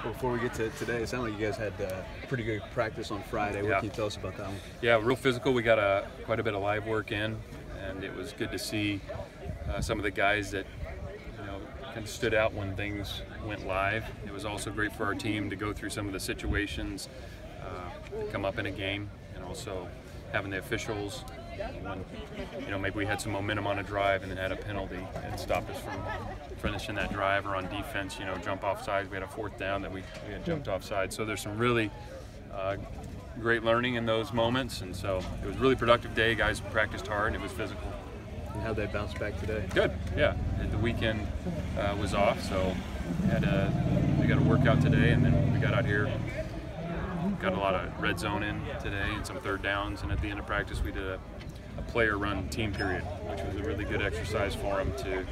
Before we get to today, it sounded like you guys had pretty good practice on Friday. What can you tell us about that one? Yeah, real physical. We got quite a bit of live work in, and it was good to see some of the guys that kind of stood out when things went live. It was also great for our team to go through some of the situations that come up in a game, and also having the officials when maybe we had some momentum on a drive and then had a penalty and stopped us from finishing that drive, or on defense, jump off sides. We had a fourth down that we had jumped off sides. So there's some really great learning in those moments, and so it was a really productive day. Guys practiced hard and it was physical. And how'd they bounce back today? Good, yeah. The weekend was off, so we got a workout today, and then we got out here, got a lot of red zone in today and some third downs, and at the end of practice we did a player run team period, which was a really good exercise for them to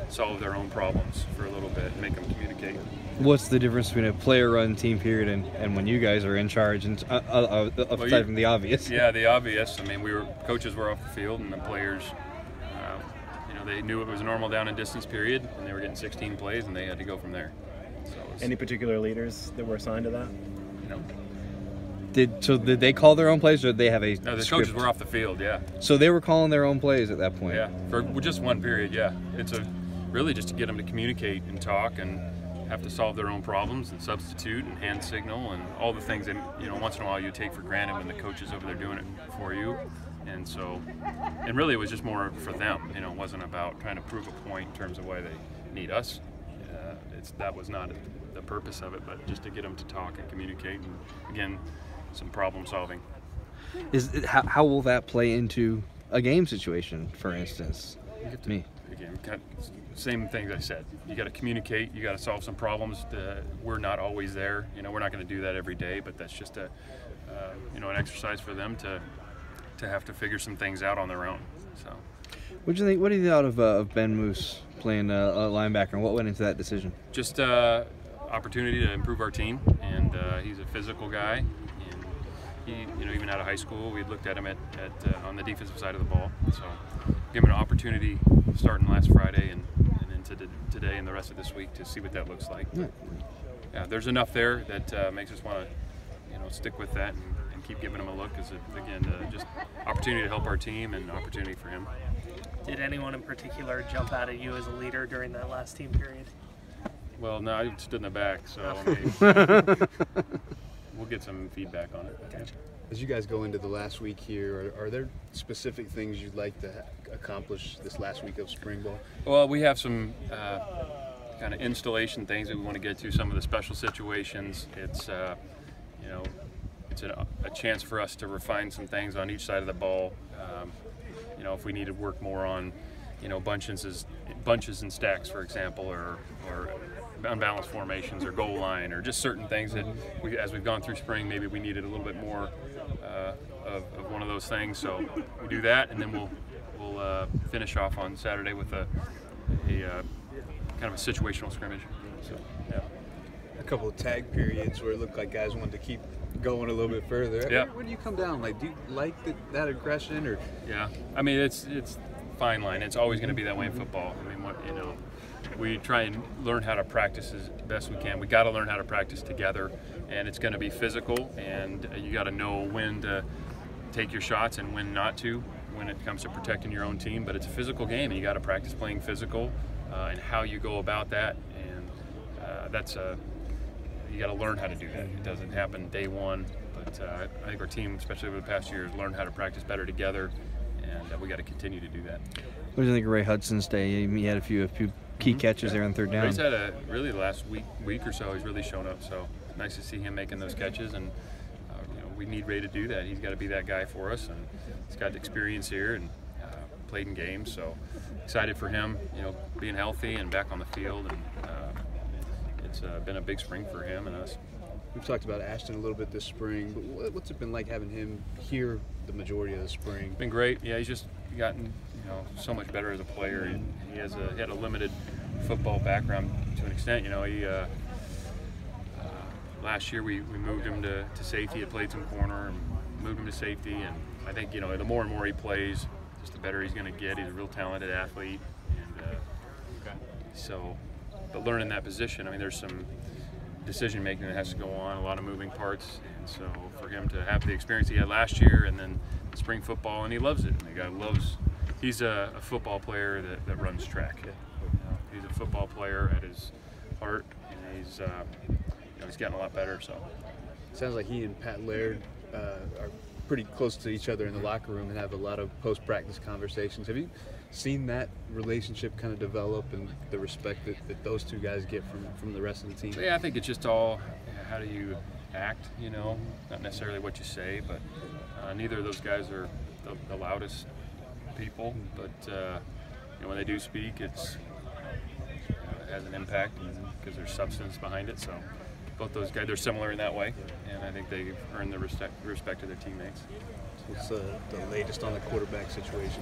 solve their own problems for a little bit and make them communicate. What's the difference between a player run team period and when you guys are in charge, and aside from the obvious? Yeah, the obvious. I mean, coaches were off the field, and the players, they knew it was a normal down and distance period, and they were getting 16 plays, and they had to go from there. So any particular leaders that were assigned to that? No. Did they call their own plays, or did they have a No, the script? coaches were off the field, yeah. So they were calling their own plays at that point? Yeah, for just one period, yeah. It's really just to get them to communicate and talk and have to solve their own problems and substitute and hand signal and all the things that, once in a while you take for granted when the coach is over there doing it for you. And so, and really it was just more for them, it wasn't about trying to prove a point in terms of why they need us. That was not the purpose of it, but just to get them to talk and communicate, and again, some problem solving. How will that play into a game situation, for instance? Again, same things I said. You got to communicate. You got to solve some problems. We're not always there. We're not going to do that every day, but that's just an exercise for them to have to figure some things out on their own. So, what do you think? What do you think of Ben Moose playing a linebacker, and what went into that decision? Just opportunity to improve our team, and he's a physical guy. And he, even out of high school, we looked at him on the defensive side of the ball. So, give him an opportunity starting last Friday and into today and the rest of this week to see what that looks like. Yeah, there's enough there that makes us want to, stick with that and keep giving him a look. Because again, just opportunity to help our team and opportunity for him. Did anyone in particular jump out at you as a leader during that last team period? Well, no, I stood in the back, so we'll get some feedback on it. Gotcha. As you guys go into the last week here, are there specific things you'd like to accomplish this last week of spring ball? Well, we have some kind of installation things that we want to get to, some of the special situations. It's it's a chance for us to refine some things on each side of the ball. If we need to work more on, bunches and stacks, for example, or unbalanced formations, or goal line, or just certain things that as we've gone through spring, maybe we needed a little bit more of one of those things. So we do that, and then we'll finish off on Saturday with a kind of a situational scrimmage. So yeah. A couple of tag periods where it looked like guys wanted to keep going a little bit further. Yeah. Where do you come down? Like, do you like that aggression, or? Yeah, I mean it's fine line. It's always going to be that way in football. I mean, we try and learn how to practice as best we can. We got to learn how to practice together, and it's going to be physical. And you got to know when to take your shots and when not to, when it comes to protecting your own team. But it's a physical game, and you got to practice playing physical and how you go about that. And you got to learn how to do that. It doesn't happen day one, but I think our team, especially over the past year, has learned how to practice better together, and we got to continue to do that. What do you think of Ray Hudson's day? He had a few key catches there on third down. Ray's had the last week or so, he's really shown up, so nice to see him making those catches, and we need Ray to do that. He's got to be that guy for us, and he's got experience here and played in games, so excited for him, being healthy and back on the field, and it's been a big spring for him and us. We've talked about Ashton a little bit this spring, but what's it been like having him here the majority of the spring? It's been great. Yeah, he's just gotten so much better as a player. He had a limited football background to an extent. Last year we moved him to safety. He had played some corner and moved him to safety, and I think the more and more he plays, just the better he's going to get. He's a real talented athlete, and but learning that position, I mean, there's some decision making that has to go on, a lot of moving parts, and so for him to have the experience he had last year and then spring football, and he loves it. The guy loves. He's a football player that runs track. He's a football player at his heart, and he's getting a lot better. So Sounds like he and Pat Laird are pretty close to each other in the locker room and have a lot of post-practice conversations. Have you seen that relationship kind of develop and the respect that those two guys get from the rest of the team? So, yeah, I think it's just all how do you act, not necessarily what you say, but neither of those guys are the loudest people, but when they do speak, it has an impact because there's substance behind it. So both those guys, they're similar in that way, and I think they've earned the respect of their teammates. What's the latest on the quarterback situation?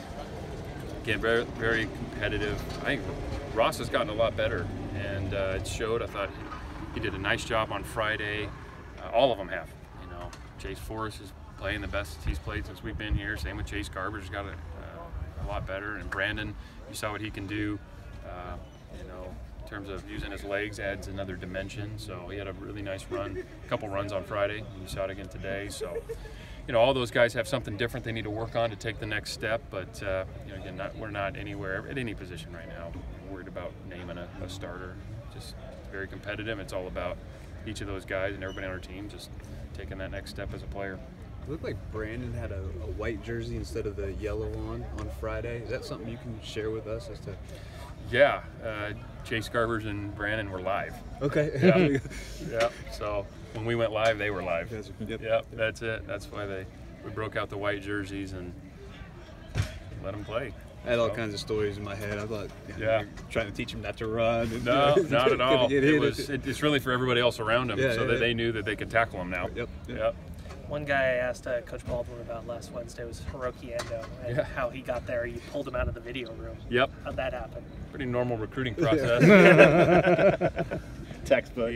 Again, very, very competitive. I think Ross has gotten a lot better, and it showed. I thought he did a nice job on Friday. All of them have. Chase Forrest is playing the best he's played since we've been here. Same with Chase Garber's got a lot better, and Brandon, you saw what he can do. In terms of using his legs, adds another dimension. So he had a really nice run, a couple runs on Friday. You saw it again today. So, all those guys have something different they need to work on to take the next step. But again, we're not anywhere at any position right now. We're worried about naming a starter. Just very competitive. It's all about each of those guys and everybody on our team just taking that next step as a player. It looked like Brandon had a white jersey instead of the yellow on Friday. Is that something you can share with us as to? Yeah, Chase Garbers and Brandon were live. Okay. Yeah. So when we went live, they were live. Yep. Yep. That's it. That's why we broke out the white jerseys and let them play. I had all kinds of stories in my head. I thought, you're trying to teach him not to run. And, no, not at all. It's really for everybody else around him, so that they knew that they could tackle him now. Yep. One guy I asked Coach Baldwin about last Wednesday was Hiroki Endo and how he got there. You pulled him out of the video room. Yep. How'd that happen? Pretty normal recruiting process. Textbook.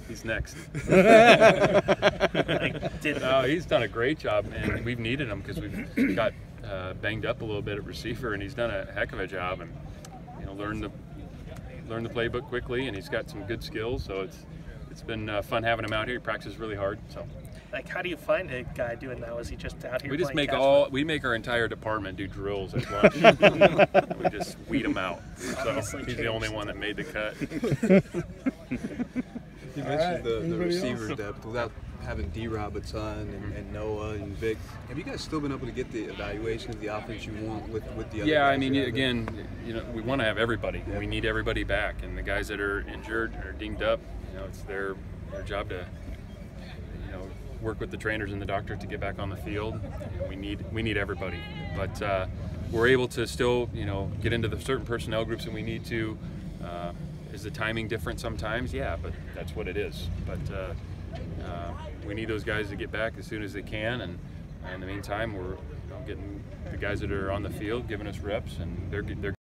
He's next. He's done a great job, and we've needed him because we've got banged up a little bit at receiver, and he's done a heck of a job, and learned the playbook quickly, and he's got some good skills. So it's been fun having him out here. He practices really hard. So. How do you find a guy doing that? Was he just out here? We make our entire department do drills at lunch. We just weed him out. So he's the only one that made the cut. You mentioned the receiver depth without having D-Rob a ton and Noah and Vic. Have you guys still been able to get the evaluation of the offense you want with the other guys? Again, we want to have everybody. Yeah. We need everybody back, and the guys that are injured or dinged up, it's their job to work with the trainers and the doctor to get back on the field. We need everybody, but we're able to still get into the certain personnel groups, and we need to. Is the timing different sometimes? Yeah, but that's what it is. But we need those guys to get back as soon as they can, and in the meantime, we're getting the guys that are on the field giving us reps, and they're